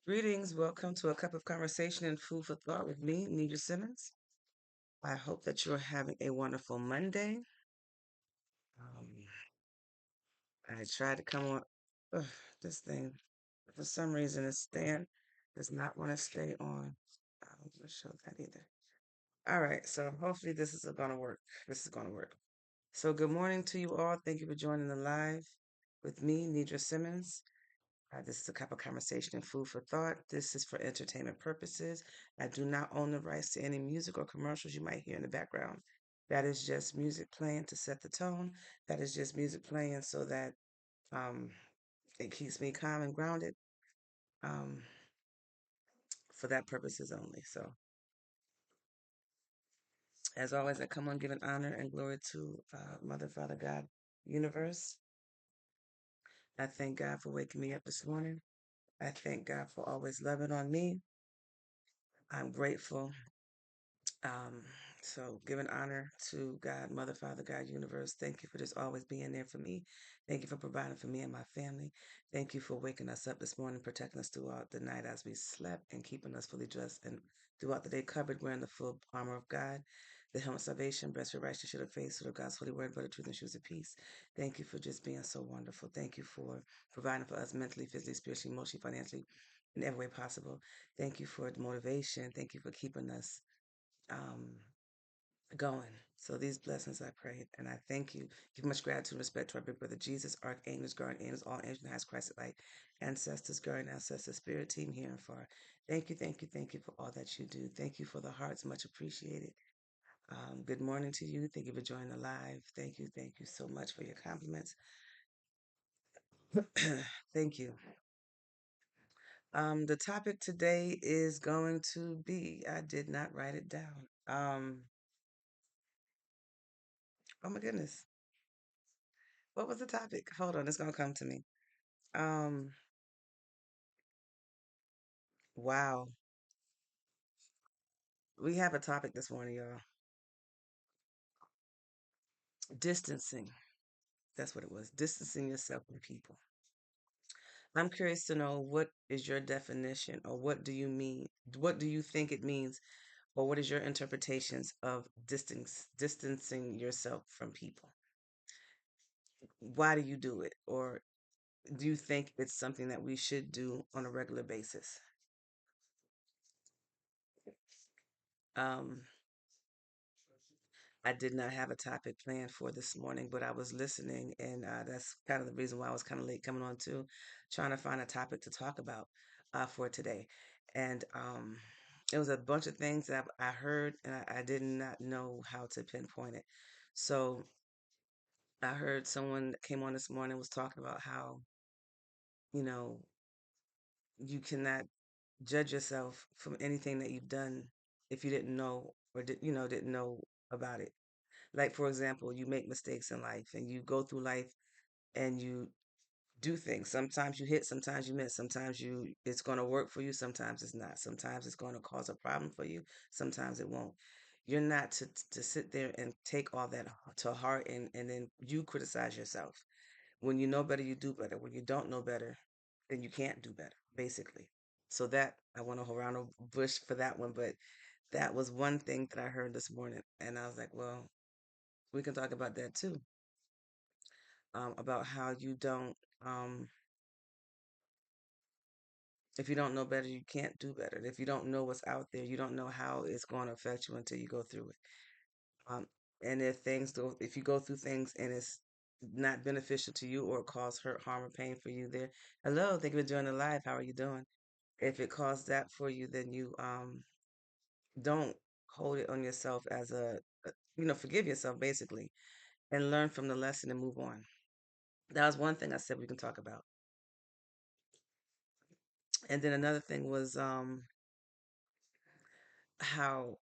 Greetings. Welcome to a cup of conversation and food for thought with me, Nita Simmons. I hope that you're having a wonderful Monday. Um, I tried to come on. Ugh, this thing, for some reason, it's staying, does not want to stay on. I don't want to show that either. All right. So hopefully this is going to work. This is going to work. So good morning to you all. Thank you for joining the live with me, Nidra Simmons. This is a cup of conversation and food for thought. This is for entertainment purposes. I do not own the rights to any music or commercials you might hear in the background. That is just music playing to set the tone. That is just music playing so that um, it keeps me calm and grounded um, for that purposes only. So, as always, I come on giving honor and glory to Mother, Father, God, Universe. I thank God for waking me up this morning. I thank God for always loving on me. I'm grateful. Um, so giving honor to God, Mother, Father, God, Universe. Thank you for just always being there for me. Thank you for providing for me and my family. Thank you for waking us up this morning, protecting us throughout the night as we slept, and keeping us fully dressed and throughout the day covered, wearing the full armor of God, the helmet of salvation, breastplate of righteousness, shield of faith, sword of God's holy word, blood of truth, and shoes of peace. Thank you for just being so wonderful. Thank you for providing for us mentally, physically, spiritually, emotionally, financially, in every way possible. Thank you for the motivation. Thank you for keeping us um, going. So these blessings I pray and I thank you. Give much gratitude and respect to our big brother Jesus, archangels, guardian angels, all angels in the highest Christ light, ancestors, guardian ancestors, spirit team here and far. Thank you, thank you, thank you for all that you do. Thank you for the hearts, much appreciated. Good morning to you. Thank you for joining the live. Thank you so much for your compliments. Thank you. The topic today is going to be, I did not write it down. Oh my goodness. What was the topic? Hold on, it's gonna come to me. Um, wow. We have a topic this morning, y'all. Distancing. That's what it was. Distancing yourself from people. I'm curious to know what is your definition or what do you mean? What do you think it means or what is your interpretations of distancing yourself from people? Why do you do it? Or do you think it's something that we should do on a regular basis? Um, I did not have a topic planned for this morning, but I was listening, and that's kind of the reason why I was kind of late coming on too, trying to find a topic to talk about for today. And it was a bunch of things that I heard, and I did not know how to pinpoint it. So I heard someone that came on this morning was talking about how, you know, you cannot judge yourself from anything that you've done if you didn't know or didn't know about it. Like, for example, you make mistakes in life and you go through life and you do things. Sometimes you hit, sometimes you miss. Sometimes it's going to work for you, sometimes it's not. Sometimes it's going to cause a problem for you, sometimes it won't. You're not to sit there and take all that to heart and then you criticize yourself. When you know better, you do better. When you don't know better, then you can't do better, basically. So that I want to hold around a bush for that one, but that was one thing that I heard this morning, and I was like, well, we can talk about that too. About how you don't, um, if you don't know better, you can't do better. If you don't know what's out there, you don't know how it's going to affect you until you go through it. Um, and if you go through things and it's not beneficial to you or cause hurt, harm, or pain for you, there, hello, thank you for joining the live. How are you doing? If it caused that for you, then you don't hold it on yourself as forgive yourself basically and learn from the lesson and move on. That was one thing I said we can talk about. And then another thing was how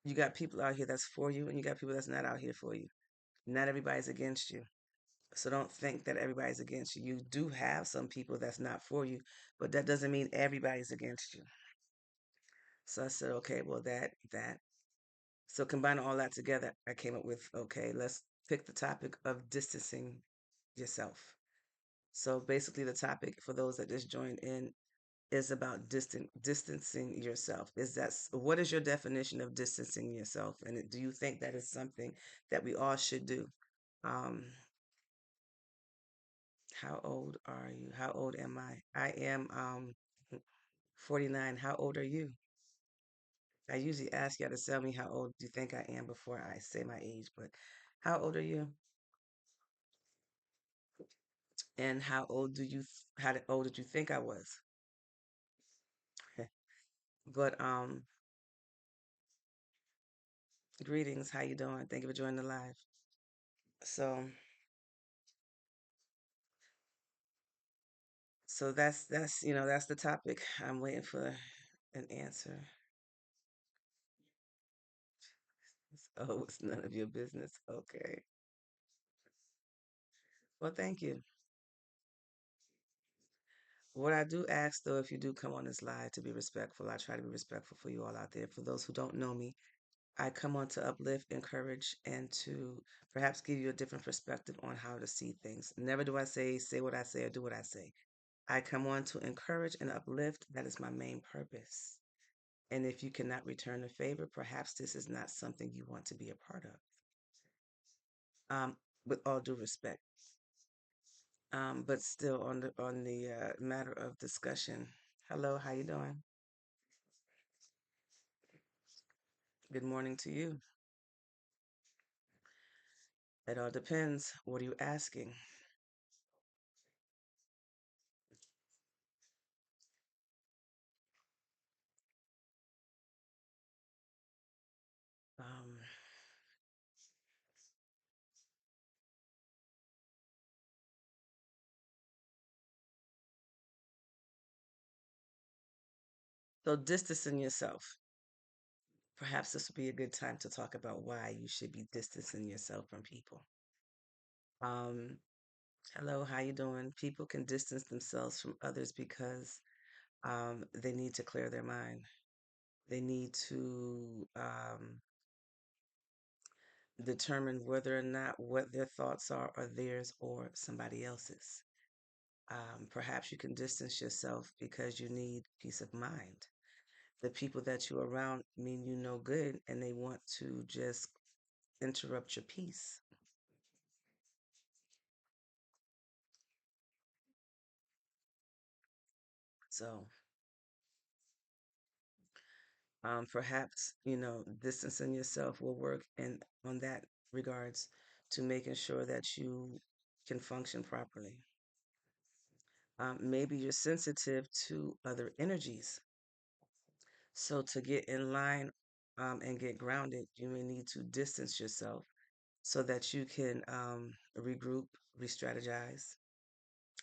you got people out here that's for you and you got people that's not out here for you. Not everybody's against you. So don't think that everybody's against you. You do have some people that's not for you, but that doesn't mean everybody's against you. So I said, okay, well that. So combining all that together, I came up with, okay, let's pick the topic of distancing yourself. So basically the topic for those that just joined in is about distancing yourself. What is your definition of distancing yourself? And do you think that is something that we all should do? Um, how old are you? How old am I? I am 49. How old are you? I usually ask y'all to tell me how old you think I am before I say my age, but how old are you? And how old did you think I was? But greetings, how you doing? Thank you for joining the live. So that's that's the topic. I'm waiting for an answer. Oh, it's none of your business. Okay. Well, thank you. What I do ask though, if you do come on this live, to be respectful. I try to be respectful for you all out there. For those who don't know me, I come on to uplift, encourage, and to perhaps give you a different perspective on how to see things. Never do I say what I say or do what I say. I come on to encourage and uplift. That is my main purpose. And if you cannot return the favor, perhaps this is not something you want to be a part of. With all due respect. But still on the matter of discussion. Hello, how you doing? Good morning to you. It all depends. What are you asking? Um, so distancing yourself. Perhaps this would be a good time to talk about why you should be distancing yourself from people. Um, Hello, how you doing? People can distance themselves from others because they need to clear their mind. They need to determine whether or not what their thoughts are theirs or somebody else's. Perhaps you can distance yourself because you need peace of mind. The people that you're around mean you no good and they want to just interrupt your peace. So perhaps, distancing yourself will work in on that regards to making sure that you can function properly. Maybe you're sensitive to other energies. So to get in line and get grounded, you may need to distance yourself so that you can regroup, re-strategize,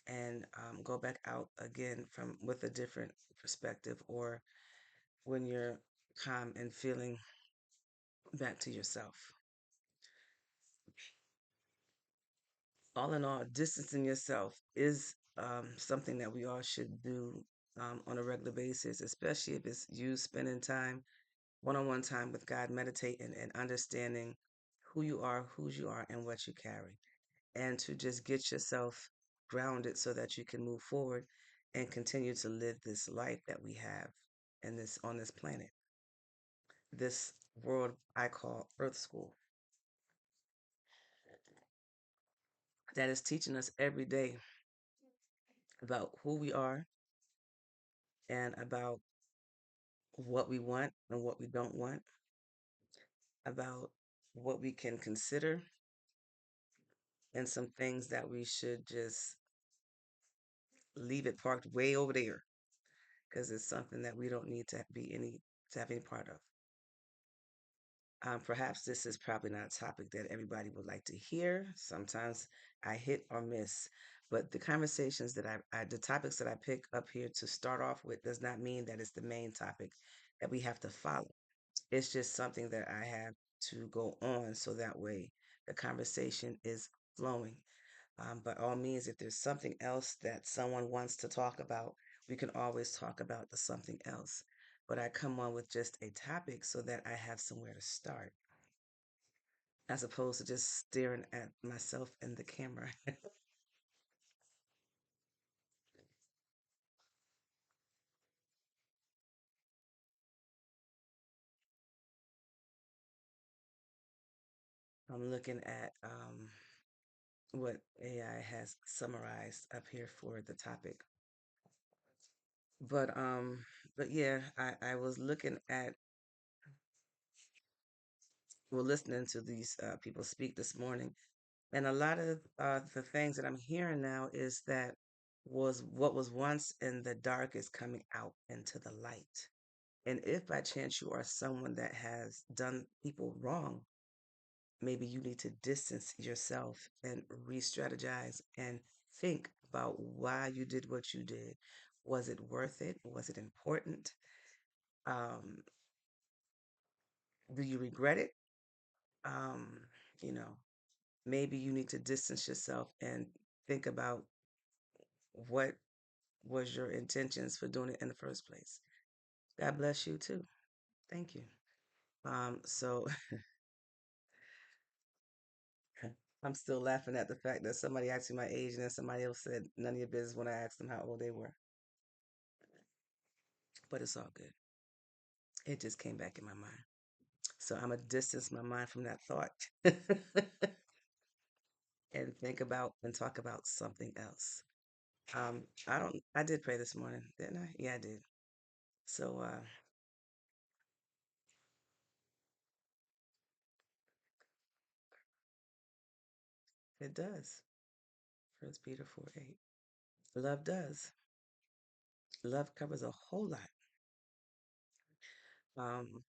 and go back out again from with a different perspective, or when you're calm and feeling back to yourself. All in all, distancing yourself is something that we all should do on a regular basis, especially if it's you spending time, one on one time with God, meditating and understanding who you are, whose you are, and what you carry. And to just get yourself grounded so that you can move forward and continue to live this life that we have in this on this planet, this world I call Earth School, that is teaching us every day about who we are and about what we want and what we don't want, about what we can consider, and some things that we should just leave it parked way over there because it's something that we don't need to have any part of. Perhaps this is probably not a topic that everybody would like to hear. Sometimes I hit or miss, but the conversations that the topics that I pick up here to start off with does not mean that it's the main topic that we have to follow. It's just something that I have to go on so that way the conversation is flowing. By all means, if there's something else that someone wants to talk about, we can always talk about the something else. But I come on with just a topic so that I have somewhere to start, as opposed to just staring at myself and the camera. I'm looking at what AI has summarized up here for the topic. But um, but yeah, I was looking at, well, listening to these people speak this morning, and a lot of the things that I'm hearing now is that was what was once in the dark is coming out into the light. And if by chance you are someone that has done people wrong, maybe you need to distance yourself and re-strategize and think about why you did what you did. Was it worth it? Was it important? Um, do you regret it? Um, you know, maybe you need to distance yourself and think about what was your intentions for doing it in the first place. God bless you too. Thank you. So I'm still laughing at the fact that somebody asked me my age and then somebody else said none of your business when I asked them how old they were. But it's all good. It just came back in my mind. So I'm gonna distance my mind from that thought and think about and talk about something else. I did pray this morning, didn't I? Yeah, I did. So it does. First Peter 4:8. Love does. Love covers a whole lot. Um,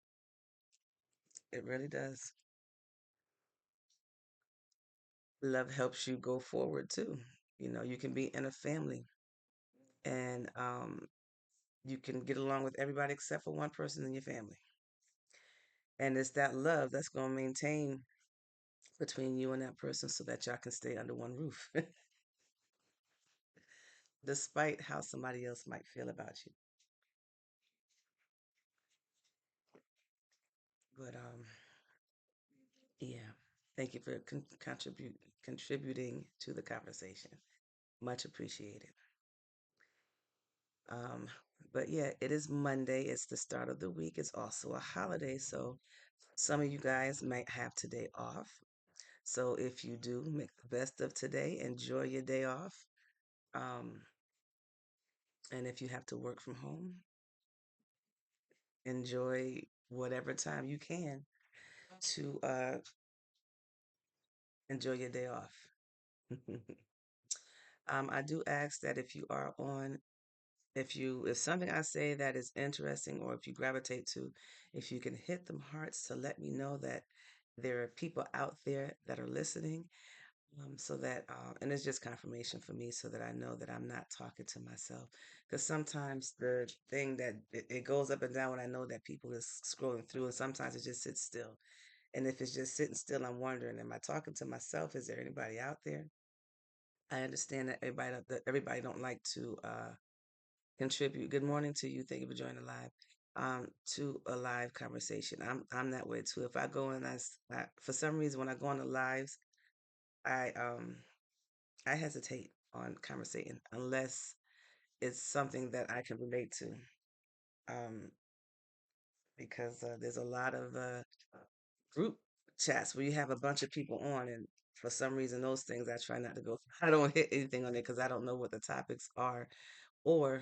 it really does. Love helps you go forward too. You know, you can be in a family and you can get along with everybody except for one person in your family. And it's that love that's going to maintain between you and that person so that y'all can stay under one roof, despite how somebody else might feel about you. But yeah, thank you for contributing to the conversation. Much appreciated. Um, but yeah, it is Monday. It's the start of the week. It's also a holiday, so some of you guys might have today off. So if you do, make the best of today. Enjoy your day off. Um, and if you have to work from home, enjoy whatever time you can to enjoy your day off. I do ask that if you are on, if something I say that is interesting or if you gravitate to, if you can hit them hearts to let me know that there are people out there that are listening. So that, and it's just confirmation for me so that I know that I'm not talking to myself. Because sometimes the thing that it goes up and down when I know that people is scrolling through, and sometimes it just sits still. And if it's just sitting still, I'm wondering, am I talking to myself? Is there anybody out there? I understand that everybody don't like to contribute. Good morning to you. Thank you for joining the live. To a live conversation. I'm that way too. If I go in, for some reason when I go on the lives, I I hesitate on conversating unless it's something that I can relate to. Um, because there's a lot of group chats where you have a bunch of people on, and for some reason, those things I try not to go. I don't hit anything on it because I don't know what the topics are, or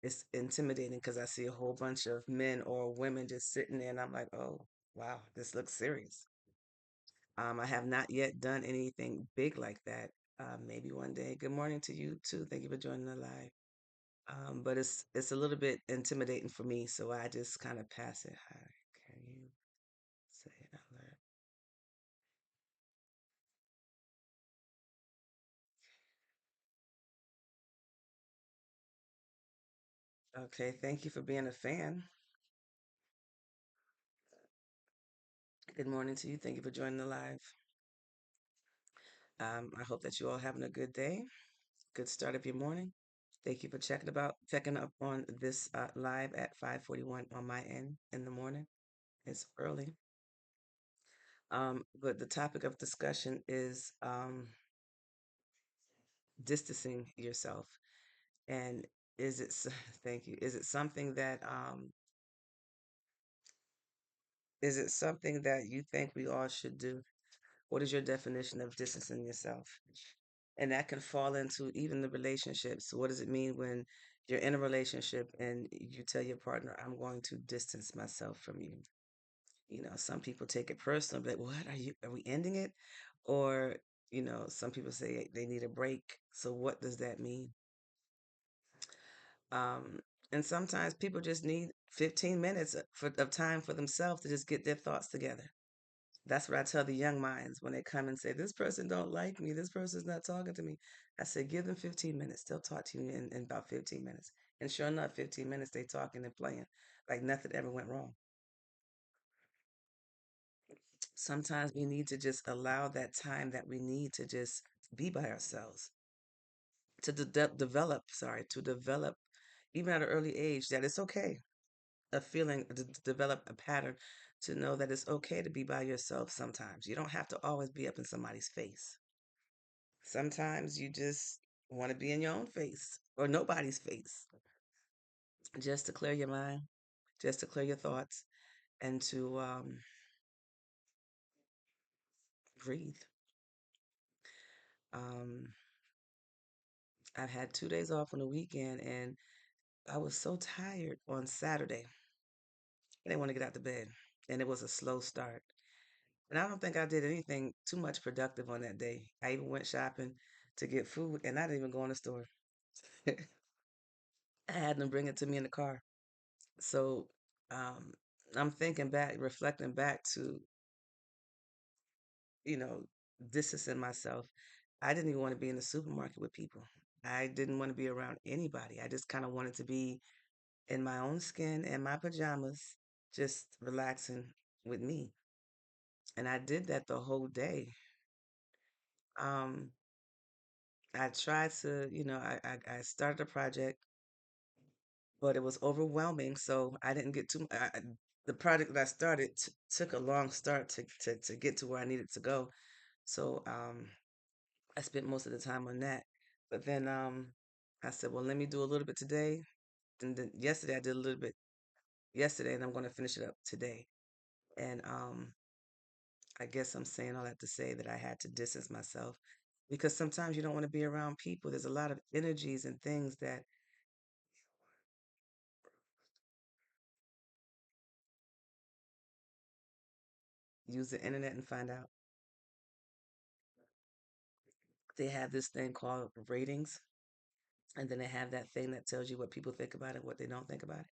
it's intimidating because I see a whole bunch of men or women just sitting there, and I'm like, oh wow, this looks serious. I have not yet done anything big like that. Maybe one day. Good morning to you too. Thank you for joining the live. But it's a little bit intimidating for me, so I just kind of pass it. Hi, can you say alert? Okay, thank you for being a fan. Good morning to you. Thank you for joining the live. I hope that you all having a good day, good start of your morning. Thank you for checking up on this live at 5:41 on my end in the morning. It's early. But the topic of discussion is distancing yourself. And thank you. Is it something that you think we all should do? What is your definition of distancing yourself? And that can fall into even the relationships. What does it mean when you're in a relationship and you tell your partner, I'm going to distance myself from you? You know, some people take it personal, like, what are we ending it? Or, some people say they need a break. So what does that mean? Um, and sometimes people just need 15 minutes of time for themselves to just get their thoughts together. That's what I tell the young minds when they come and say, this person don't like me. This person's not talking to me. I say, give them 15 minutes. They'll talk to you in about 15 minutes. And sure enough, 15 minutes, they talking and playing like nothing ever went wrong. Sometimes we need to just allow that time that we need to just be by ourselves, to develop, even at an early age, that it's okay. A feeling to develop a pattern to know that it's okay to be by yourself sometimes. You don't have to always be up in somebody's face. Sometimes you just want to be in your own face or nobody's face, just to clear your mind, just to clear your thoughts, and to breathe. Um, I've had 2 days off on the weekend, and I was so tired on Saturday. I didn't want to get out of bed, and it was a slow start. And I don't think I did anything too much productive on that day. I even went shopping to get food, and I didn't even go in the store. I had them bring it to me in the car. So um, I'm thinking back, reflecting back to, you know, distancing myself. I didn't even want to be in the supermarket with people. I didn't want to be around anybody. I just kind of wanted to be in my own skin and my pajamas, just relaxing with me. And I did that the whole day. Um, I tried to, I started a project, but it was overwhelming. So I didn't get too, the project that I started took a long start to get to where I needed to go. So I spent most of the time on that. But then I said, well, let me do a little bit today. And then yesterday I did a little bit yesterday, and I'm going to finish it up today. And I guess I'm saying all that to say that I had to distance myself because sometimes you don't want to be around people. There's a lot of energies and things that use the internet and find out. They have this thing called ratings, and then they have that thing that tells you what people think about it, what they don't think about it,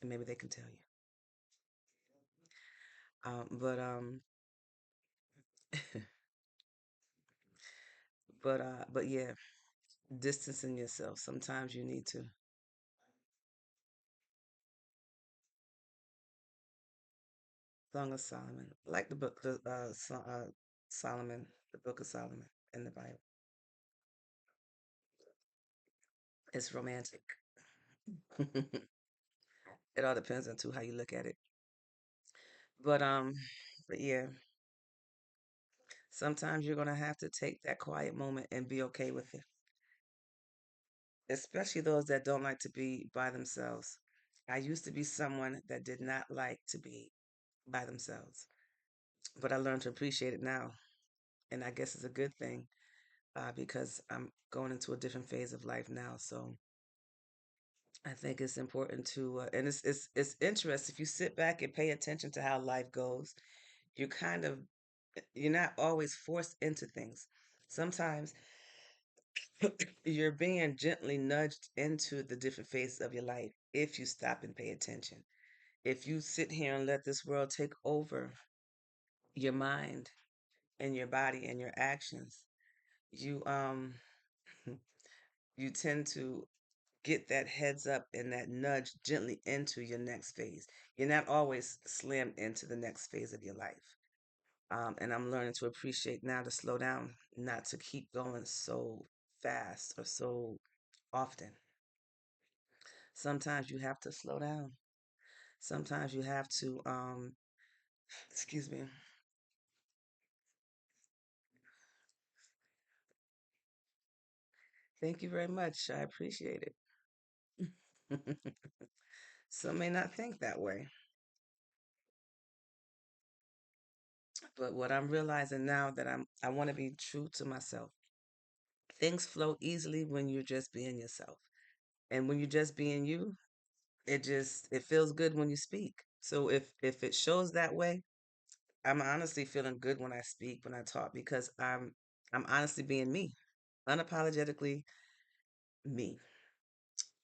and maybe they can tell you. But but yeah, distancing yourself. Sometimes you need to. Song of Solomon, I like the book, Solomon, the Book of Solomon in the Bible. It's romantic. It all depends on too how you look at it. But but yeah, sometimes you're gonna have to take that quiet moment and be okay with it. Especially those that don't like to be by themselves. I used to be someone that did not like to be by themselves, but I learned to appreciate it now, and I guess it's a good thing because I'm going into a different phase of life now. So I think it's important to, and it's interesting if you sit back and pay attention to how life goes. You're kind of you're not always forced into things. Sometimes you're being gently nudged into the different phases of your life if you stop and pay attention. If you sit here and let this world take over your mind and your body and your actions, you you tend to get that heads up and that nudge gently into your next phase. You're not always slammed into the next phase of your life. And I'm learning to appreciate now to slow down, not to keep going so fast or so often. Sometimes you have to slow down. Sometimes you have to, excuse me. Thank you very much. I appreciate it. Some may not think that way, But what I'm realizing now that I want to be true to myself. Things flow easily when you're just being yourself. And when you're just being you, it feels good when you speak. So if it shows that way, I'm honestly feeling good when I speak, when I talk, because I'm honestly being me, unapologetically me.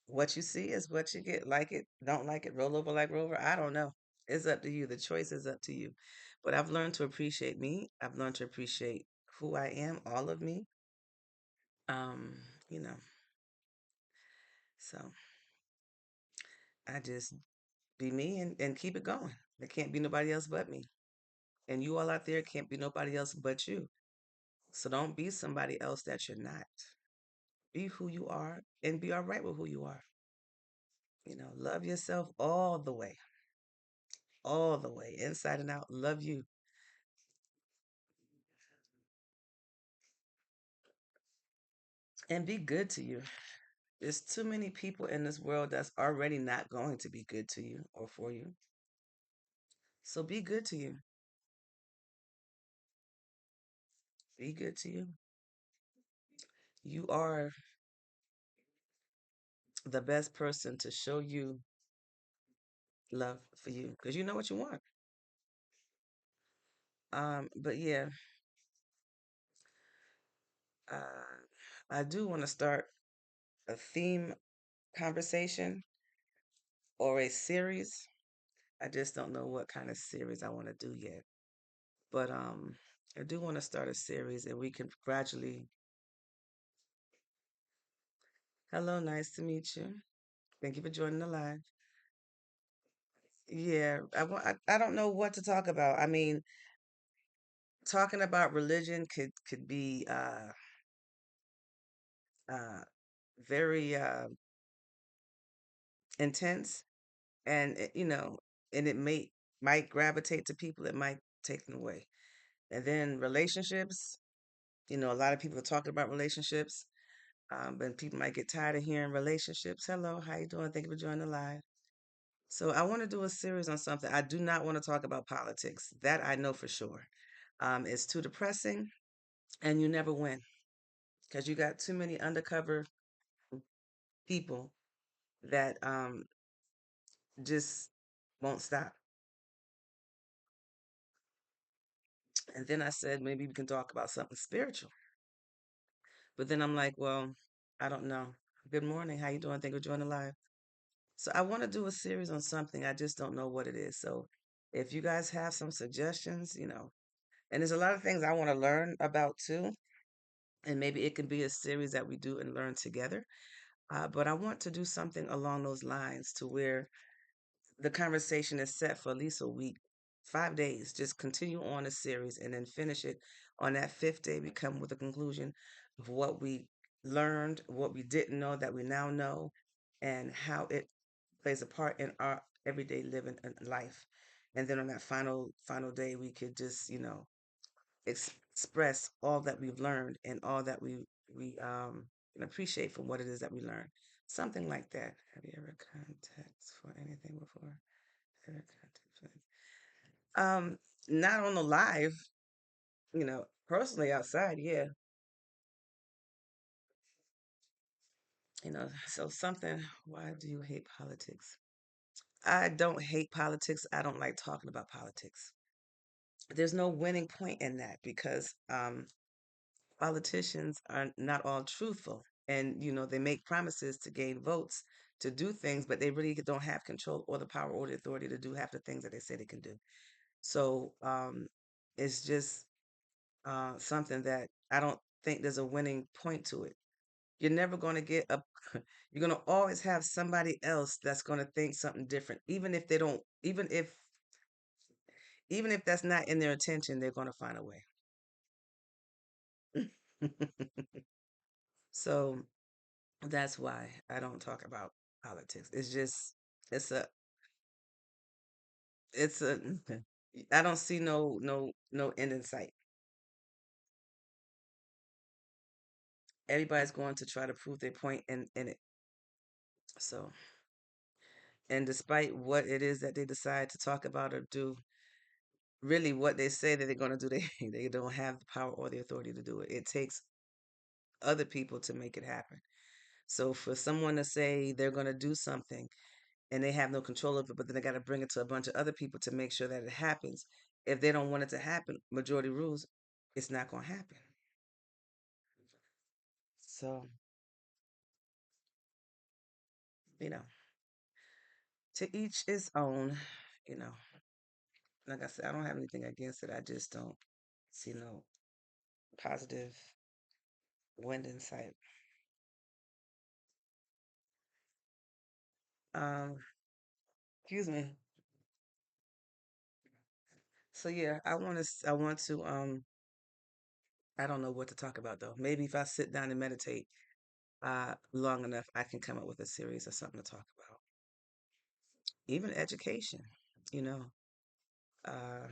What you see is what you get. Like it, don't like it, roll over like Rover. I don't know. It's up to you. The choice is up to you. But I've learned to appreciate me. I've learned to appreciate who I am, all of me. Um, you know, so I just be me and keep it going. There can't be nobody else but me. And you all out there can't be nobody else but you. So don't be somebody else that you're not. Be who you are and be all right with who you are. Love yourself all the way, inside and out. Love you and be good to you. There's too many people in this world that's already not going to be good to you or for you. So be good to you. Be good to you. You are the best person to show you love for you because you know what you want. But yeah, uh, I do want to start a theme conversation or a series. I just don't know what kind of series I want to do yet. But I do want to start a series and we can gradually. Hello, nice to meet you. Thank you for joining the live. Yeah, I don't know what to talk about. I mean, talking about religion could be uh very intense and and it might gravitate to people, it might take them away. And then relationships, a lot of people are talking about relationships. But people might get tired of hearing relationships. Hello, how you doing? Thank you for joining the live. So I want to do a series on something. I do not want to talk about politics. That I know for sure. It's too depressing, and you never win because you got too many undercover people that just won't stop. And then I said maybe we can talk about something spiritual. But then I'm like, well, I don't know. Good morning. How you doing? Thank you for joining the live. So I want to do a series on something. I just don't know what it is. So if you guys have some suggestions, and there's a lot of things I want to learn about too. And maybe it can be a series that we do and learn together. But I want to do something along those lines to where the conversation is set for at least a week, 5 days. Just continue on a series and then finish it on that fifth day. We come with a conclusion of what we learned, what we didn't know that we now know, and how it plays a part in our everyday living and life. And then on that final day, we could just express all that we've learned and all that we can appreciate from what it is that we learned. Something like that. Have you ever context for anything before? Ever context not on the live, personally outside, yeah. So something, why do you hate politics? I don't hate politics. I don't like talking about politics. There's no winning point in that because politicians are not all truthful, and they make promises to gain votes to do things, but they really don't have control or the power or the authority to do half the things that they say they can do. So it's just something that I don't think there's a winning point to it. You're never going to get a you're going to always have somebody else that's going to think something different, even if they don't, even if that's not in their intention, they're going to find a way. So that's why I don't talk about politics. It's just it's a it's a I don't see no end in sight. Everybody's going to try to prove their point in it. So, and despite what it is that they decide to talk about or do, really what they say that they're going to do, they don't have the power or the authority to do it. It takes other people to make it happen. So for someone to say they're going to do something and they have no control of it, but then they got to bring it to a bunch of other people to make sure that it happens. If they don't want it to happen, majority rules, it's not going to happen. So, you know, to each his own, you know. Like I said, I don't have anything against it. I just don't see no positive wind in sight. Um, excuse me. So yeah, I want to I don't know what to talk about though. Maybe if I sit down and meditate long enough, I can come up with a series or something to talk about. Even education, you know, uh,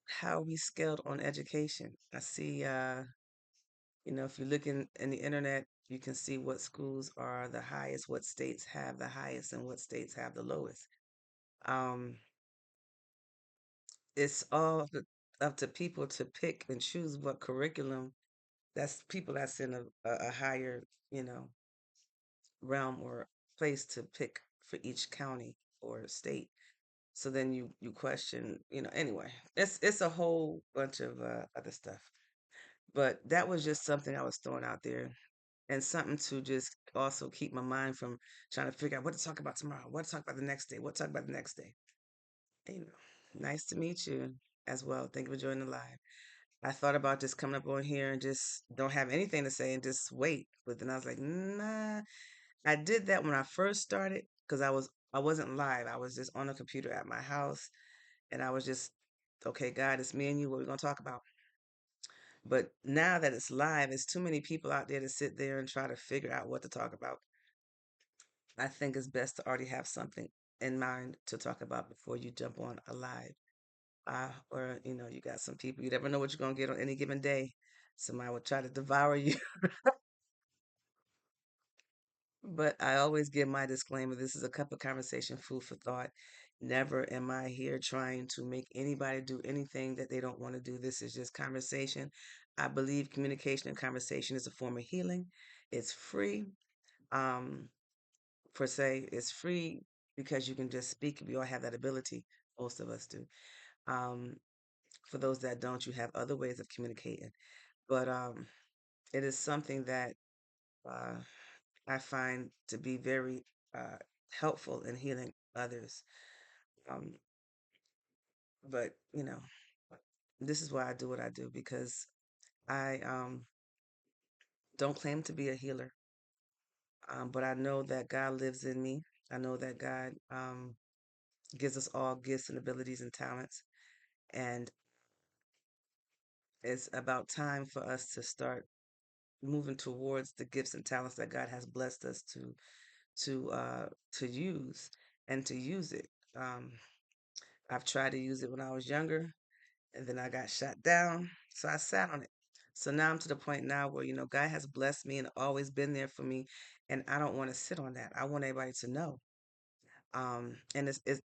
how we scaled on education. I see, if you look in the internet, you can see what schools are the highest, what states have the highest, and what states have the lowest. Um, it's all up to people to pick and choose what curriculum. That's people that's in a higher, you know, realm or place to pick for each county or state. So then you question, anyway, it's a whole bunch of other stuff. But that was just something I was throwing out there and something to just also keep my mind from trying to figure out what to talk about tomorrow, what to talk about the next day, what to talk about the next day. Nice to meet you as well. Thank you for joining the live. I thought about just coming up on here and just don't have anything to say and just wait. But then I was like, nah. I did that when I first started because I wasn't live. I was just on a computer at my house and I was just, okay, God, it's me and you. What we gonna talk about? But now that it's live, it's too many people out there to sit there and try to figure out what to talk about. I think it's best to already have something in mind to talk about before you jump on a live. Or you got some people, you never know what you're gonna get on any given day. Somebody will try to devour you. But I always give my disclaimer, this is a cup of conversation, food for thought. Never am I here trying to make anybody do anything that they don't want to do. This is just conversation. I believe communication and conversation is a form of healing. It's free. Um, per se, it's free because you can just speak. We all have that ability. Most of us do. Um, for those that don't, you have other ways of communicating. But it is something that uh, I find to be very helpful in healing others. Um, but this is why I do what I do because I don't claim to be a healer, but I know that God lives in me. I know that God gives us all gifts and abilities and talents, and it's about time for us to start moving towards the gifts and talents that God has blessed us to use and to use it. Um, I've tried to use it when I was younger, and then I got shot down, so I sat on it. So now I'm to the point now where God has blessed me and always been there for me, and I don't want to sit on that. I want everybody to know. And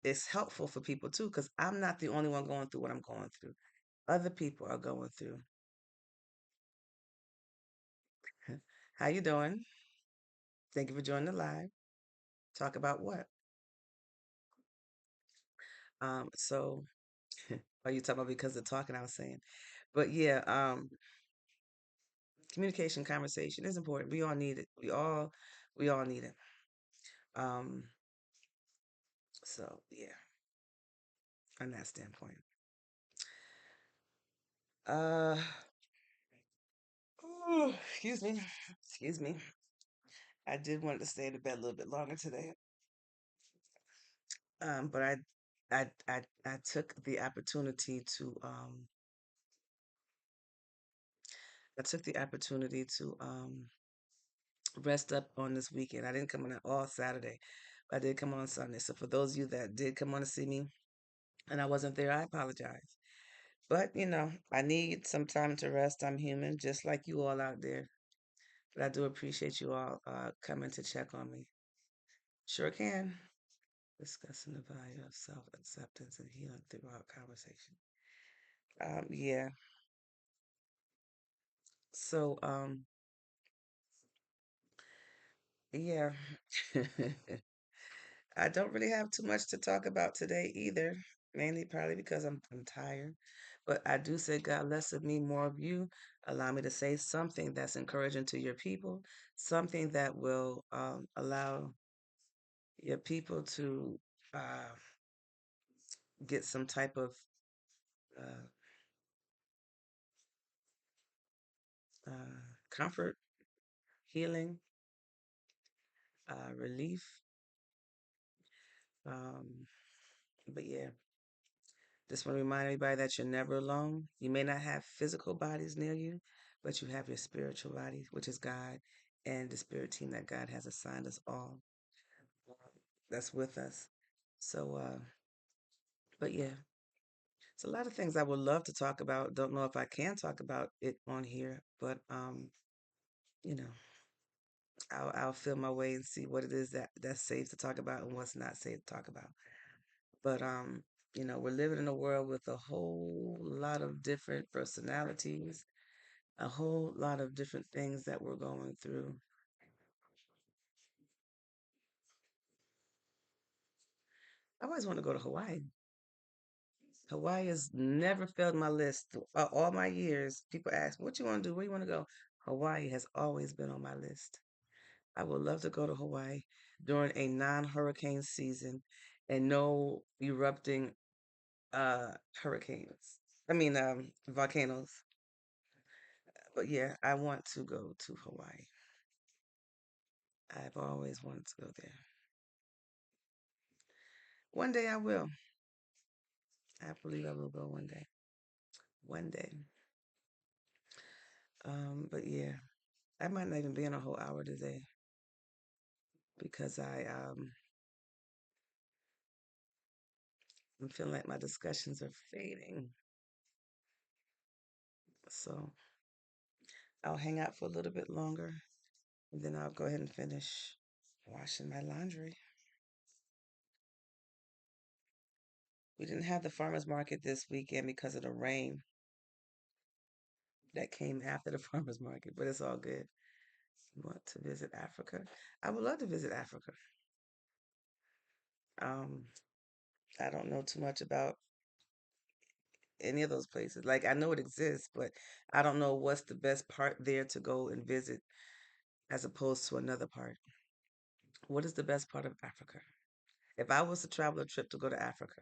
it's helpful for people too, because I'm not the only one going through what I'm going through. Other people are going through. How you doing? Thank you for joining the live. Talk about what? So are you talking about because of talking I was saying? But yeah, communication, conversation is important. We all need it. We all need it. Um, so yeah, from that standpoint. Uh, excuse me, excuse me. I did want to stay in bed a little bit longer today, but I took the opportunity to rest up on this weekend. I didn't come on all Saturday, but I did come on Sunday. So for those of you that did come on to see me and I wasn't there, I apologize. But I need some time to rest. I'm human, just like you all out there. But I do appreciate you all coming to check on me. Sure can. Discussing the value of self acceptance and healing throughout conversation. Yeah. So, yeah. I don't really have too much to talk about today either. Mainly probably because I'm tired. But I do say, God, less of me, more of you. Allow me to say something that's encouraging to your people, something that will allow your people to uh, get some type of uh, comfort, healing, relief. Um, but yeah, just want to remind everybody that you're never alone. You may not have physical bodies near you, but you have your spiritual body, which is God, and the spirit team that God has assigned us all. That's with us. So, but yeah, it's a lot of things I would love to talk about. Don't know if I can talk about it on here, but you know, I'll feel my way and see what it is that's safe to talk about and what's not safe to talk about. But we're living in a world with a whole lot of different personalities, a whole lot of different things that we're going through. I always want to go to Hawaii. Hawaii has never failed my list. All my years, people ask, "What you want to do? Where you want to go?" Hawaii has always been on my list. I would love to go to Hawaii during a non-hurricane season and no erupting hurricanes. I mean, volcanoes. But yeah, I want to go to Hawaii. I've always wanted to go there. One day I will. I believe I will go one day. One day. But yeah, I might not even be in a whole hour today because I'm feeling like my discussions are fading. So I'll hang out for a little bit longer and then I'll go ahead and finish washing my laundry. We didn't have the farmers market this weekend because of the rain that came after the farmers market, but it's all good. You want to visit Africa? I would love to visit Africa. Um, I don't know too much about any of those places. Like I know it exists, but I don't know what's the best part there to go and visit as opposed to another part. What is the best part of Africa? If I was to travel a trip to go to Africa,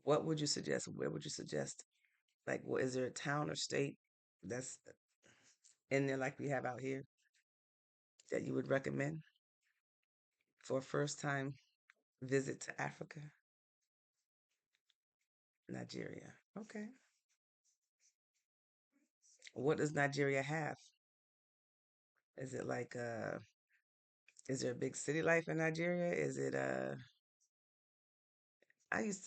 what would you suggest? Where would you suggest? Like, what is there a town or state that's in there like we have out here that you would recommend for a first time visit to Africa? Nigeria. Okay. What does Nigeria have? Is it like is there a big city life in Nigeria? Is it I used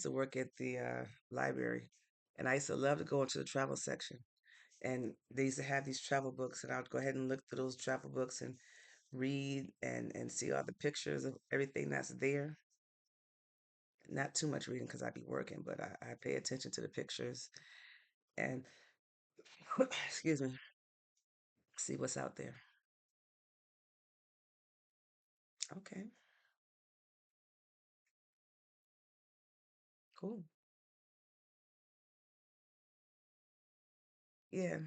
to work at the library and I used to love to go into the travel section. And they used to have these travel books and I would go ahead and look through those travel books and read and see all the pictures of everything that's there. Not too much reading because I'd be working, but I pay attention to the pictures and excuse me, see what's out there. Okay, cool. Yeah.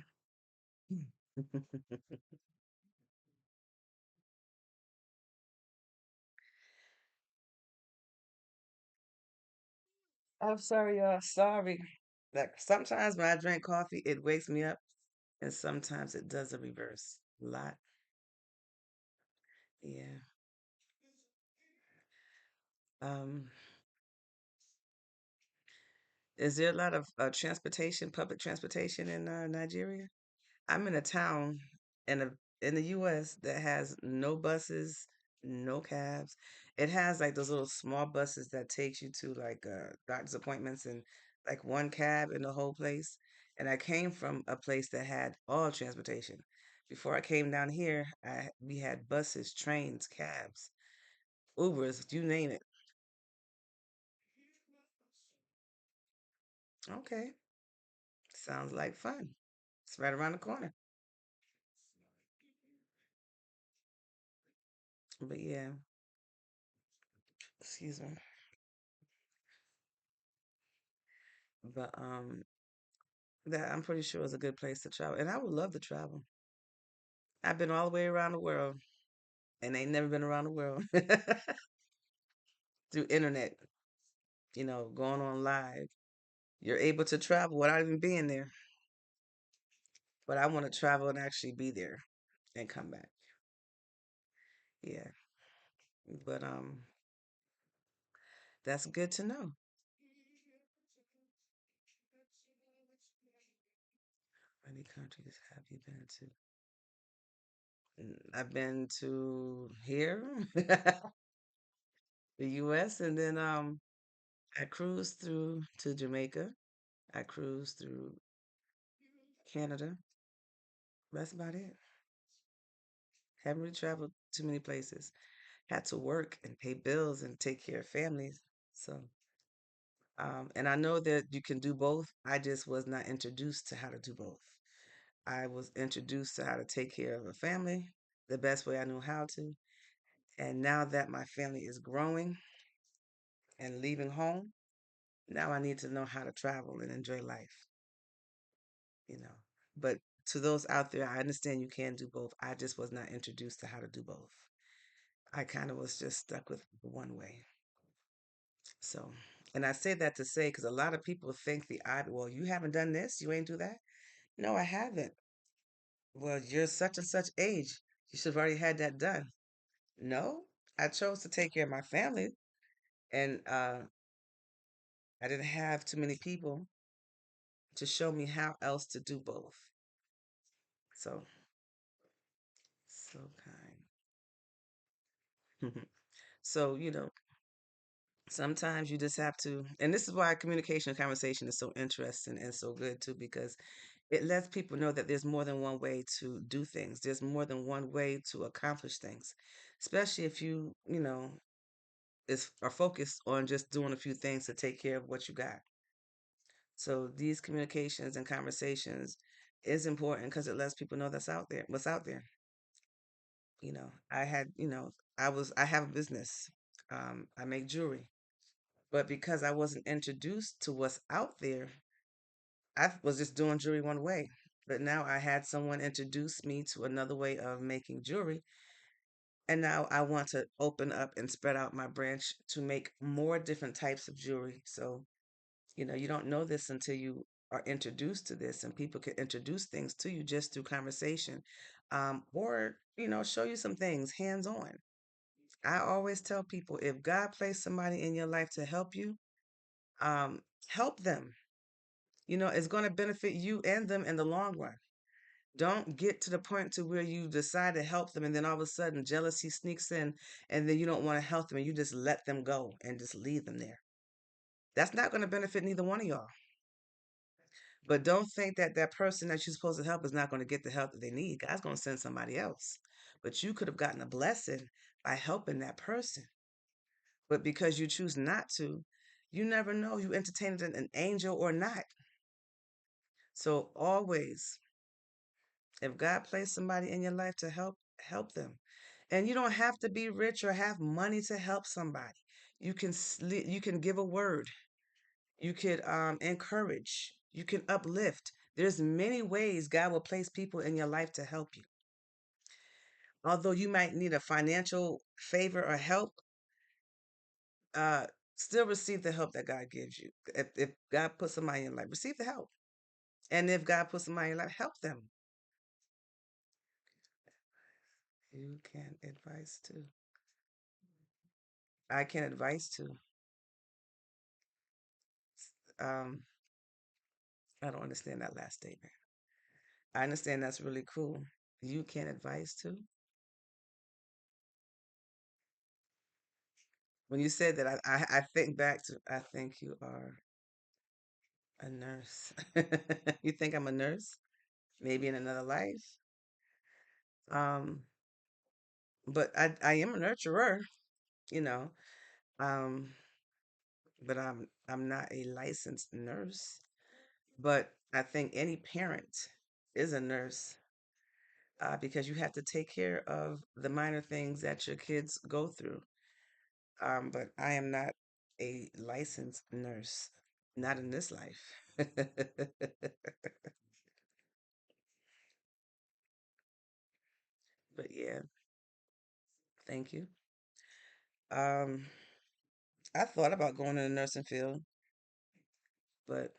I'm sorry, y'all. Sorry. Like sometimes when I drink coffee, it wakes me up, and sometimes it does the reverse. A lot. Yeah. Um, is there a lot of transportation, public transportation in Nigeria? I'm in a town in in the U.S. that has no buses, no cabs. It has like those little small buses that takes you to like doctor's appointments and like one cab in the whole place. And I came from a place that had all transportation. Before I came down here, we had buses, trains, cabs, Ubers, you name it. Okay. Sounds like fun. It's right around the corner. But yeah, excuse me. But that I'm pretty sure is a good place to travel. And I would love to travel. I've been all the way around the world and ain't never been around the world through internet, going on live. You're able to travel without even being there. But I want to travel and actually be there and come back. Yeah. But that's good to know. How many countries have you been to? I've been to here, the US, and then I cruised through to Jamaica. I cruised through Canada. That's about it. Haven't really traveled too many places. Had to work and pay bills and take care of families. So, and I know that you can do both. I just was not introduced to how to do both. I was introduced to how to take care of a family the best way I knew how to. And now that my family is growing and leaving home, now I need to know how to travel and enjoy life, you know. But to those out there, I understand you can do both. I just was not introduced to how to do both. I kind of was just stuck with one way. So, and I say that to say, because a lot of people think well, you haven't done this, you ain't do that. No, I haven't. Well, you're such and such age. You should have already had that done. No, I chose to take care of my family, and I didn't have too many people to show me how else to do both. So, so kind. So, sometimes you just have to, and this is why communication and conversation is so interesting and so good too, because it lets people know that there's more than one way to do things. There's more than one way to accomplish things, especially if are focused on just doing a few things to take care of what you got. So these communications and conversations is important because it lets people know that's out there, what's out there. I had, I have a business. I make jewelry, but because I wasn't introduced to what's out there, I was just doing jewelry one way. But now I had someone introduce me to another way of making jewelry. And now I want to open up and spread out my branch to make more different types of jewelry. So, you don't know this until you are introduced to this, and people can introduce things to you just through conversation, or, show you some things hands on. I always tell people if God placed somebody in your life to help you, um, help them. It's going to benefit you and them in the long run. Don't get to the point to where you decide to help them and then all of a sudden jealousy sneaks in and then you don't want to help them and you just let them go and just leave them there. That's not going to benefit neither one of y'all. But don't think that that person that you're supposed to help is not going to get the help that they need. God's going to send somebody else. But you could have gotten a blessing by helping that person. But because you choose not to, you never know you entertained an angel or not. So always, if God placed somebody in your life to help, help them. And you don't have to be rich or have money to help somebody. You can give a word. You could encourage. You can uplift. There's many ways God will place people in your life to help you. Although you might need a financial favor or help, uh, still receive the help that God gives you. If God puts somebody in your life, receive the help. And if God puts somebody in your life, help them. You can advise too. I can advise too. Um, I don't understand that last statement. I understand that's really cool. You can advise too. When you said that, I think back to, I think you are a nurse. You think I'm a nurse? Maybe in another life. Um, but I am a nurturer, you know. Um, but I'm not a licensed nurse. But I think any parent is a nurse because you have to take care of the minor things that your kids go through. But I am not a licensed nurse, not in this life. But yeah, thank you. Um, I thought about going in the nursing field, but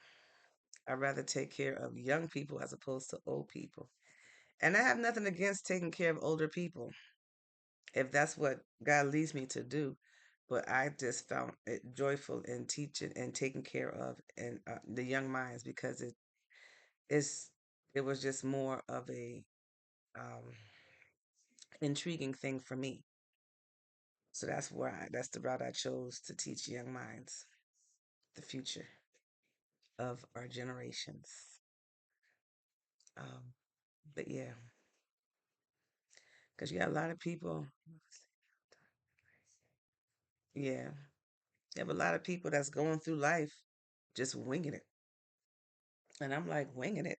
I'd rather take care of young people as opposed to old people. And I have nothing against taking care of older people if that's what God leads me to do. But I just found it joyful in teaching and taking care of and the young minds because is it was just more of a um, intriguing thing for me. So that's the route I chose to teach young minds, the future of our generations. Um, but yeah, because you got a lot of people. Yeah, you have a lot of people that's going through life just winging it, and I'm like winging it,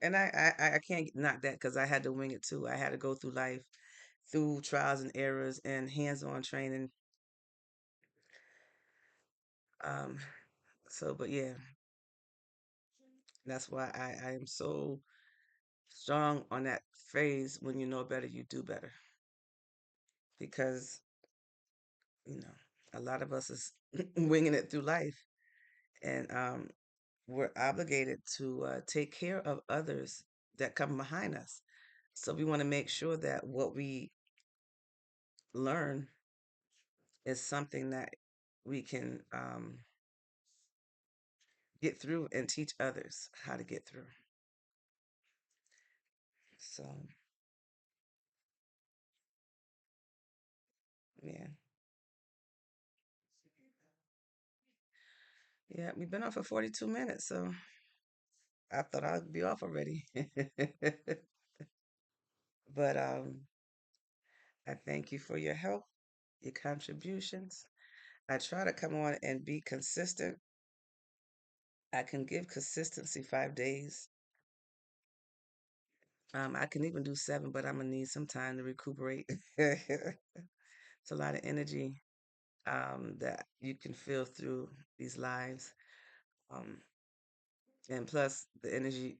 and I can't knock that because I had to wing it too. I had to go through life through trials and errors and hands-on training. Um, so, but yeah, that's why I am so strong on that phrase: when you know better, you do better. Because you know, a lot of us is winging it through life, and we're obligated to take care of others that come behind us. So we want to make sure that what we learn is something that we can get through and teach others how to get through. So yeah, yeah, we've been on for 42 minutes, so I thought I'd be off already. But I thank you for your help, your contributions. I try to come on and be consistent. I can give consistency 5 days. I can even do 7, but I'm gonna need some time to recuperate. It's a lot of energy that you can feel through these lives, um, and plus the energy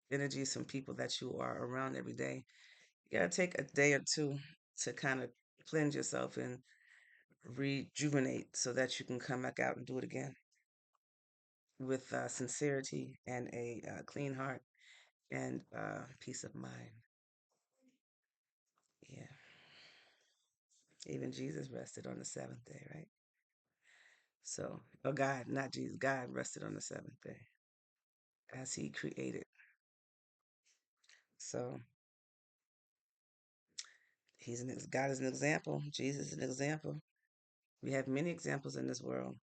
is from people that you are around every day. You gotta take a day or two to kind of cleanse yourself and rejuvenate so that you can come back out and do it again with sincerity and a clean heart and peace of mind. Yeah. Even Jesus rested on the seventh day, right? So, oh, God, not Jesus, God rested on the seventh day as he created. So, God is an example. Jesus is an example. We have many examples in this world.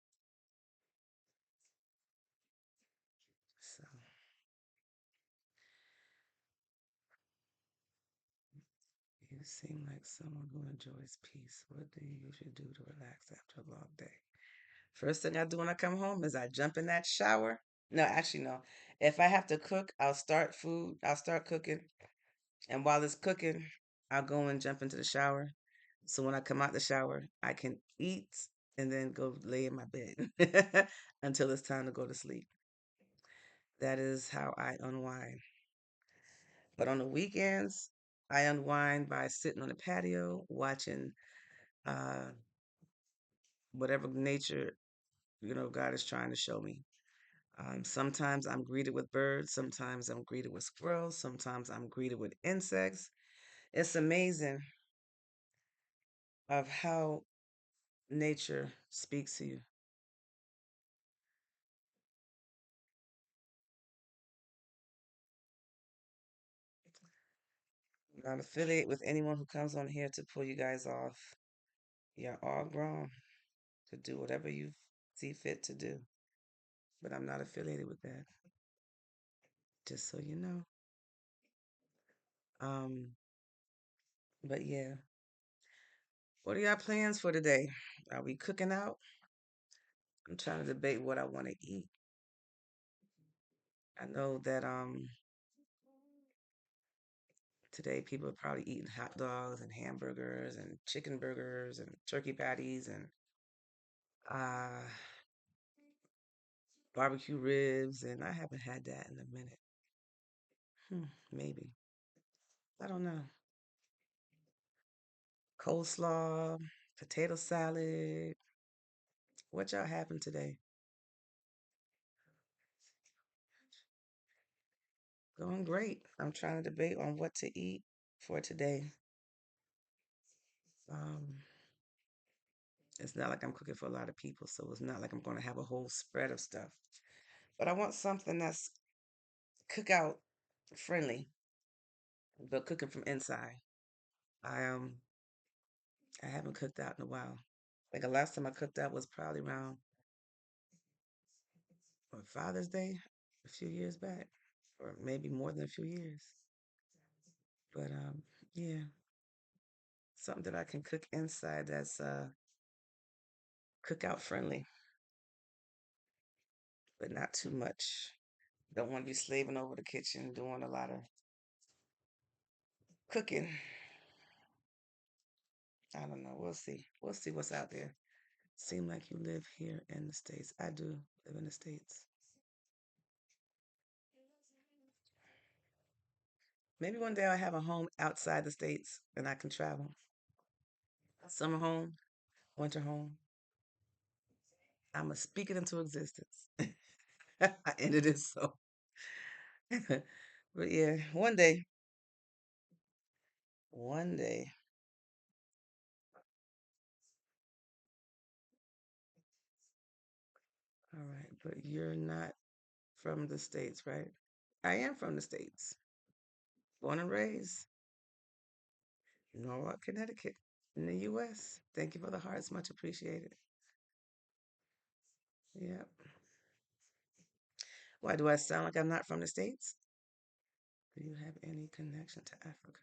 So, you seem like someone who enjoys peace. What do you usually do to relax after a long day? First thing I do when I come home is I jump in that shower. No, actually, no. If I have to cook, I'll start cooking. And while it's cooking, I'll go and jump into the shower. So when I come out the shower, I can eat and then go lay in my bed until it's time to go to sleep. That is how I unwind. But on the weekends, I unwind by sitting on the patio, watching uh, whatever nature, God is trying to show me. Sometimes I'm greeted with birds, sometimes I'm greeted with squirrels, sometimes I'm greeted with insects. It's amazing of how nature speaks to you. Not affiliate with anyone who comes on here to pull you guys off. You're all grown to do whatever you see fit to do. But I'm not affiliated with that, just so you know. Um, but yeah, what are y'all plans for today? Are we cooking out? I'm trying to debate what I want to eat. I know that today people are probably eating hot dogs and hamburgers and chicken burgers and turkey patties and uh barbecue ribs, and I haven't had that in a minute. Maybe. I don't know. Coleslaw, potato salad. What y'all having today? Going great. I'm trying to debate on what to eat for today. Um, it's not like I'm cooking for a lot of people, so it's not like I'm going to have a whole spread of stuff. But I want something that's cookout friendly, but cooking from inside. I I haven't cooked out in a while. Like the last time I cooked out was probably around Father's Day, a few years back, or maybe more than a few years. But yeah, something that I can cook inside that's cookout friendly, but not too much. Don't want to be slaving over the kitchen doing a lot of cooking. I don't know. We'll see. We'll see what's out there. Seem like you live here in the States. I do live in the States. Maybe one day I'll have a home outside the States and I can travel. Summer home, winter home. I'm going to speak it into existence. And it is so. But yeah, one day. All right. But you're not from the States, right? I am from the States. Born and raised. Norwalk, Connecticut, in the U.S. Thank you for the hearts. Much appreciated. Yep. Why do I sound like I'm not from the States? Do you have any connection to Africa?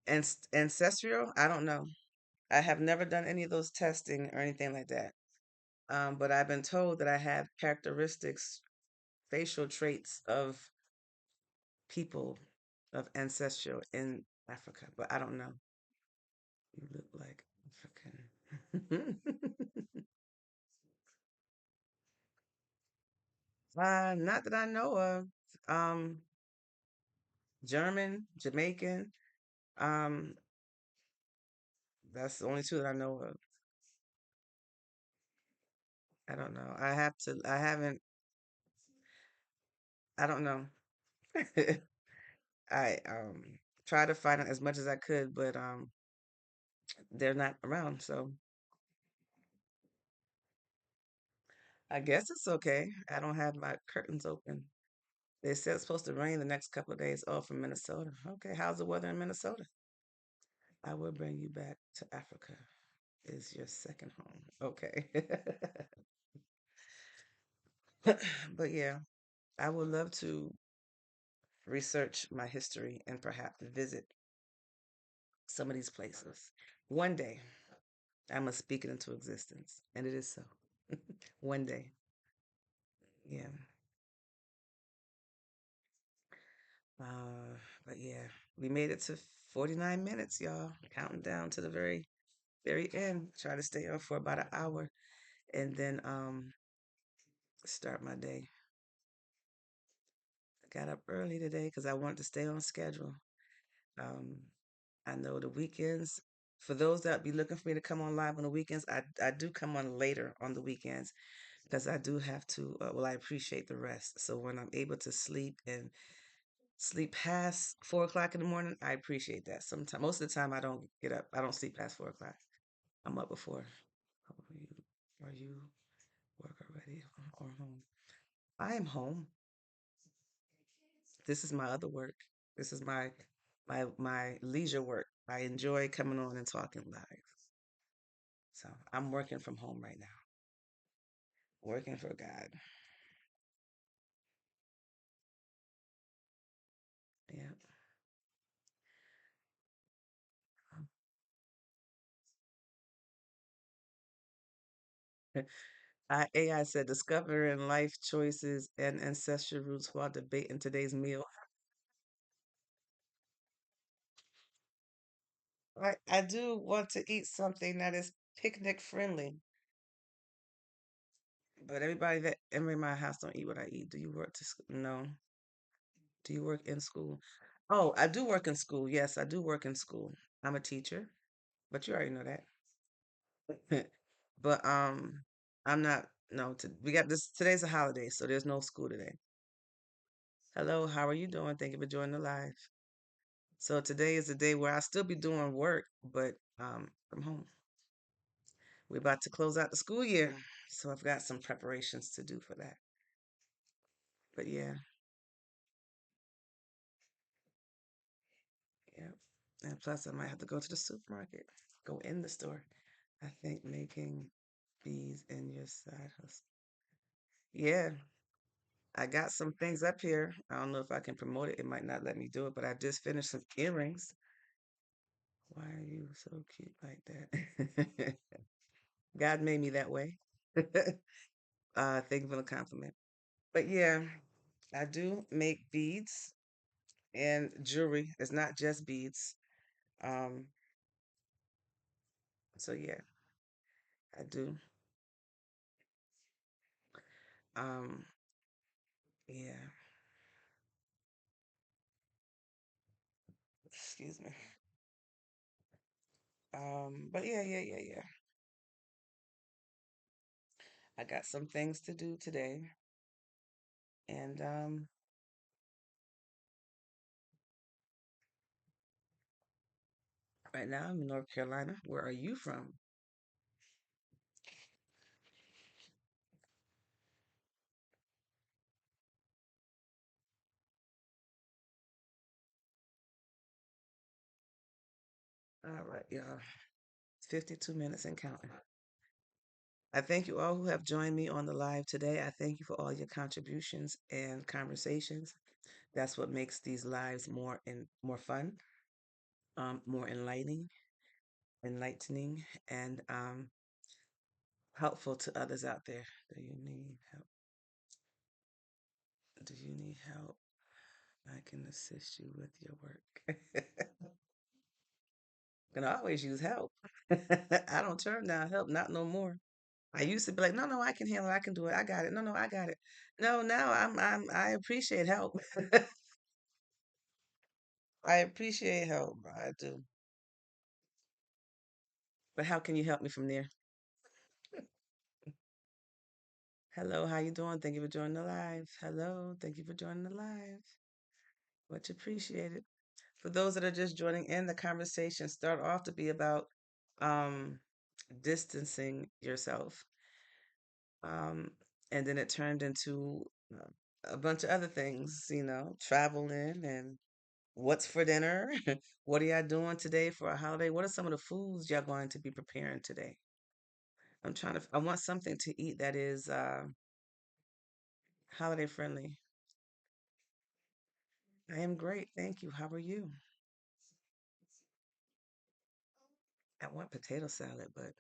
And ancestral? I don't know. I have never done any of those testing or anything like that. But I've been told that I have characteristics, facial traits of people of ancestral in Africa, but I don't know. You look like African. Not that I know of. Um, German, Jamaican. Um, that's the only two that I know of. I don't know. I haven't, I don't know. I tried to find out as much as I could, but they're not around, so I guess it's okay. I don't have my curtains open. They said it's supposed to rain the next couple of days. Oh, from Minnesota. Okay, how's the weather in Minnesota? I will bring you back to Africa. Is your second home. Okay. But yeah, I would love to research my history and perhaps visit some of these places. One day, I must speak it into existence. And it is so. One day. Yeah. But yeah, we made it to 49 minutes, y'all. Counting down to the very, very end. Try to stay on for about an hour and then start my day. I got up early today because I wanted to stay on schedule. Um, I know the weekends, for those that be looking for me to come on live on the weekends, I do come on later on the weekends because I do have to, well, I appreciate the rest. So when I'm able to sleep and sleep past 4 o'clock in the morning, I appreciate that. Sometimes, most of the time, I don't get up. I don't sleep past 4 o'clock. I'm up before. Are you work already or home? I am home. This is my other work. This is my leisure work. I enjoy coming on and talking live. So I'm working from home right now, working for God. Yeah. AI said discovering life choices and ancestral roots while debating today's meal. I do want to eat something that is picnic friendly, but everybody that in my house don't eat what I eat. Do you work to school? No. Do you work in school? Oh, I do work in school. Yes, I do work in school. I'm a teacher, but you already know that. But I'm not. No, we got this. Today's a holiday, so there's no school today. Hello, how are you doing? Thank you for joining the live. So today is the day where I still be doing work, but from home. We're about to close out the school year, so I've got some preparations to do for that. But yeah, yeah. And plus, I might have to go to the supermarket, go in the store. I think making bees in your side hustle. Yeah, I got some things up here. I don't know if I can promote it. It might not let me do it, but I just finished some earrings. Why are you so cute like that? God made me that way. Thank you for the compliment. But yeah, I do make beads and jewelry. It's not just beads. Um, so yeah, I do. Um, yeah. Excuse me. But yeah. I got some things to do today, and right now I'm in North Carolina. Where are you from? All right, y'all. It's 52 minutes and counting. I thank you all who have joined me on the live today. I thank you for all your contributions and conversations. That's what makes these lives more fun, more enlightening, and helpful to others out there. Do you need help? Do you need help? I can assist you with your work. Can always use help. I don't turn down help, not no more. I used to be like, no, no, I can handle it. I can do it. I got it. No, no, I got it. No, now I appreciate help. I appreciate help. I do. But how can you help me from there? Hello, how you doing? Thank you for joining the live. Hello, thank you for joining the live. Much appreciated. For those that are just joining in, the conversation start off to be about um, distancing yourself, um, and then it turned into a bunch of other things. Traveling and what's for dinner. What are y'all doing today for a holiday? What are some of the foods y'all going to be preparing today? I want something to eat that is holiday friendly. I am great. Thank you. How are you? I want potato salad, but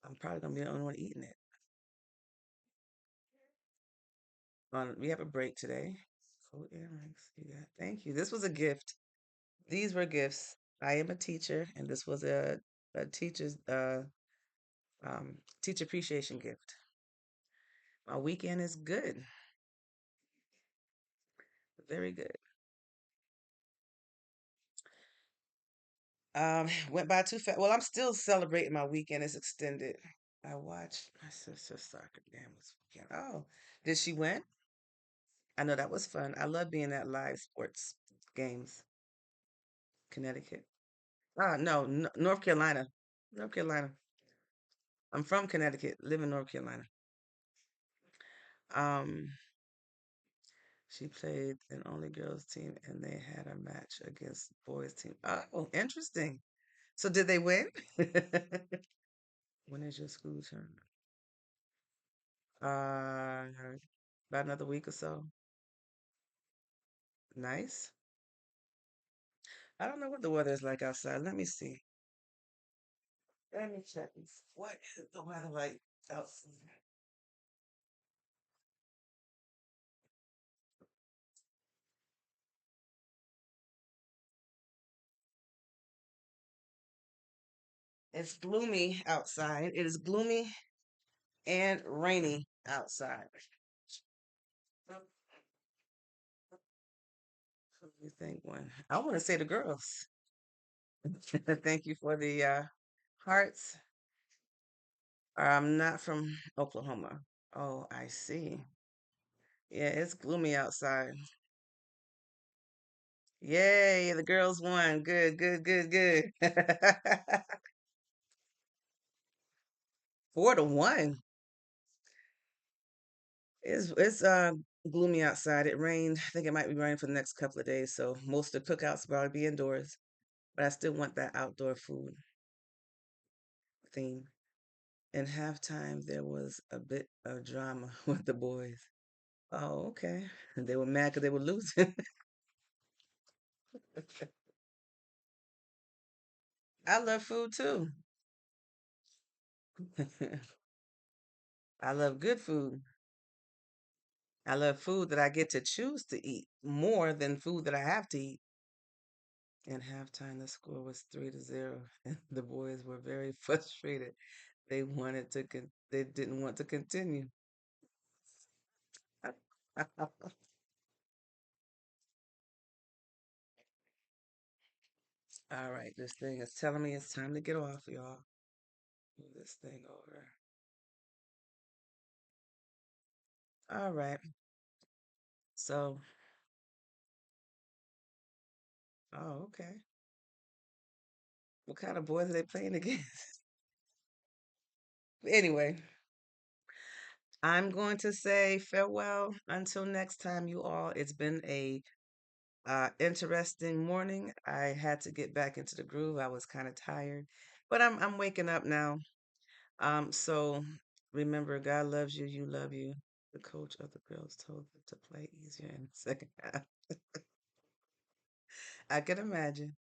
I'm probably gonna be the only one eating it. We have a break today. Cool earrings. You got. Thank you. This was a gift. These were gifts. I am a teacher, and this was a teacher appreciation gift. My weekend is good. Very good. Went by too fast. Well, I'm still celebrating my weekend. It's extended. I watched my sister's soccer game this weekend. Oh, did she win? I know that was fun. I love being at live sports games. Connecticut. No, North Carolina. North Carolina. I'm from Connecticut, live in North Carolina. Um, she played an only girls team and they had a match against boys team. Oh, interesting. So did they win? When is your school term? Uh, about another week or so. Nice. I don't know what the weather is like outside. Let me see. Let me check. What is the weather like? outside. It's gloomy outside. It is gloomy and rainy outside. What do you think one? I want to say the girls. Thank you for the hearts. I'm not from Oklahoma. Oh, I see. Yeah, it's gloomy outside. Yay, the girls won. Good, good, good, good. 4-1. It's gloomy outside. It rained. I think it might be raining for the next couple of days, so most of the cookouts will probably be indoors. But I still want that outdoor food theme. In halftime, there was a bit of drama with the boys. Oh, okay. And they were mad because they were losing. I love food too. I love good food. I love food that I get to choose to eat more than food that I have to eat. In halftime, the score was 3-0, and the boys were very frustrated. They didn't want to continue. All right, this thing is telling me it's time to get off, y'all. Move this thing over. All right. So, oh, okay. What kind of boys are they playing against? Anyway, I'm going to say farewell until next time, you all. It's been a interesting morning. I had to get back into the groove. I was kind of tired, but I'm waking up now. So remember, God loves you. You love you. The coach of the girls told them to play easier in the second half. I can imagine.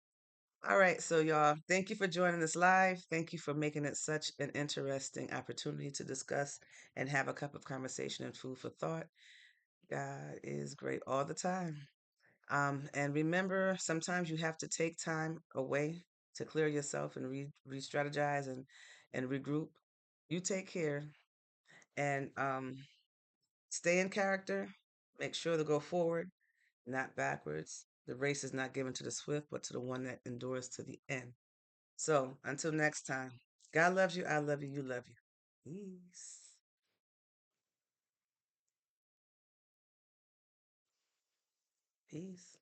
All right, so y'all, thank you for joining us live. Thank you for making it such an interesting opportunity to discuss and have a cup of conversation and food for thought. God is great all the time. And remember, sometimes you have to take time away to clear yourself and re-strategize and regroup. You take care and stay in character. Make sure to go forward, not backwards. The race is not given to the swift, but to the one that endures to the end. So until next time, God loves you. I love you. You love you. Peace. Peace.